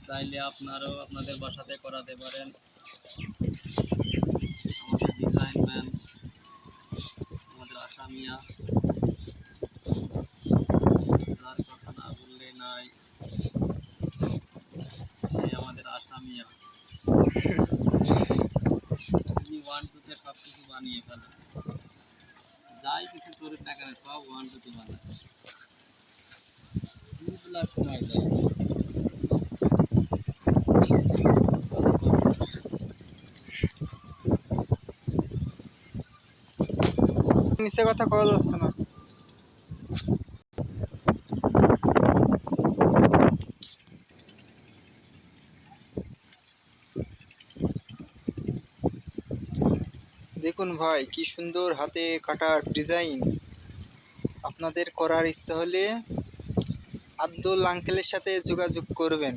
চাইলে আপনারাও আপনাদের বাসাতে করাতে পারেন। আমাদের ডিজাইন ম্যান আমাদের আশা মিয়া, তার কথা না বললে নাই, সে আমাদের আশা মিয়া। তিনি 1-2-তে সব কিছু বানিয়ে ফেলে, যাই কিছু করে টাকা সব 1-2-তে বানায়, 2 লাখ সময় যায়। মিছে কথা কওয়া যাচ্ছে না। দেখুন ভাই, কি সুন্দর হাতে কাটা ডিজাইন। আপনাদের করার ইচ্ছা হলে আব্দুল আঙ্কেলের সাথে যোগাযোগ করবেন।